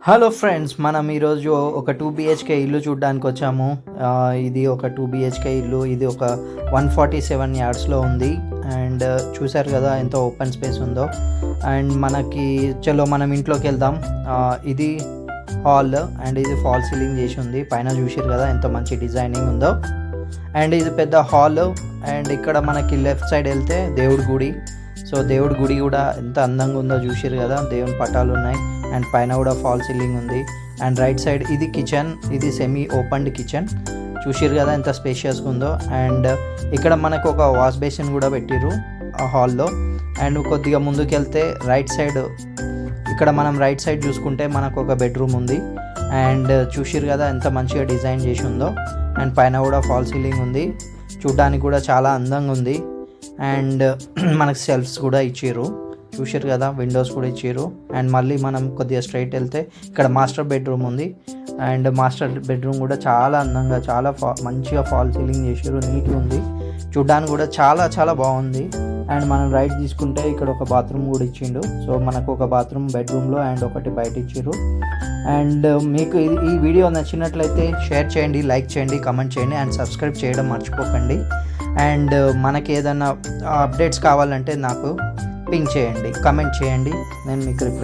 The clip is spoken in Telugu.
హలో ఫ్రెండ్స్, మనం ఈరోజు ఒక 2 బిహెచ్కే ఇల్లు చూడడానికి వచ్చాము. ఇది ఒక 2 బిహెచ్కే ఇల్లు. ఇది ఒక 147 యార్డ్స్లో ఉంది. అండ్ చూశారు కదా ఎంత ఓపెన్ స్పేస్ ఉందో. అండ్ చలో మనం ఇంట్లోకి వెళ్దాం. ఇది హాల్ అండ్ ఇది ఫాల్ సీలింగ్ చేసి ఉంది. పైన చూసారు కదా ఎంత మంచి డిజైనింగ్ ఉందో. అండ్ ఇది పెద్ద హాల్. అండ్ ఇక్కడ మనకి లెఫ్ట్ సైడ్ వెళ్తే దేవుడి గుడి. సో దేవుడి గుడి కూడా ఎంత అందంగా ఉందో చూసారు కదా. దేవుని పటాలు ఉన్నాయి అండ్ పైన కూడా ఫాల్ సీలింగ్ ఉంది. అండ్ రైట్ సైడ్ ఇది కిచెన్. ఇది సెమీ ఓపెన్డ్ కిచెన్. చూసారు కదా ఎంత స్పేషియస్గా ఉందో. అండ్ ఇక్కడ మనకు ఒక వాష్ బేసిన్ కూడా పెట్టిర్రు ఆ హాల్లో. అండ్ కొద్దిగా ముందుకు వెళ్తే ఇక్కడ మనం రైట్ సైడ్ చూసుకుంటే మనకు ఒక బెడ్రూమ్ ఉంది. అండ్ చూసారు కదా ఎంత మంచిగా డిజైన్ చేసి ఉందో. అండ్ పైన కూడా ఫాల్ సీలింగ్ ఉంది. చూడ్డానికి కూడా చాలా అందంగా ఉంది. అండ్ మనకు సెల్ఫ్స్ కూడా ఇచ్చారు. చూసారు కదా విండోస్ కూడా ఇచ్చారు. అండ్ మళ్ళీ మనం కొద్దిగా స్ట్రైట్ వెళ్తే ఇక్కడ మాస్టర్ బెడ్రూమ్ ఉంది. అండ్ మాస్టర్ బెడ్రూమ్ కూడా చాలా అందంగా చాలా మంచిగా ఫాల్ సీలింగ్ చేసారు. నీట్గా ఉంది. చూడ్డానికి కూడా చాలా చాలా బాగుంది. అండ్ మనం రైట్ తీసుకుంటే ఇక్కడ ఒక బాత్రూమ్ కూడా ఇచ్చిండు. సో మనకు ఒక బాత్రూమ్ బెడ్రూమ్లో అండ్ ఒకటి బయట ఇచ్చారు. అండ్ మీకు ఈ వీడియో నచ్చినట్లయితే షేర్ చేయండి, లైక్ చేయండి, కమెంట్ చేయండి అండ్ సబ్స్క్రైబ్ చేయడం మర్చిపోకండి. అండ్ మనకి ఏదైనా అప్డేట్స్ కావాలంటే నాకు పింగ్ చేయండి, కమెంట్ చేయండి, నేను మీకు రిప్లై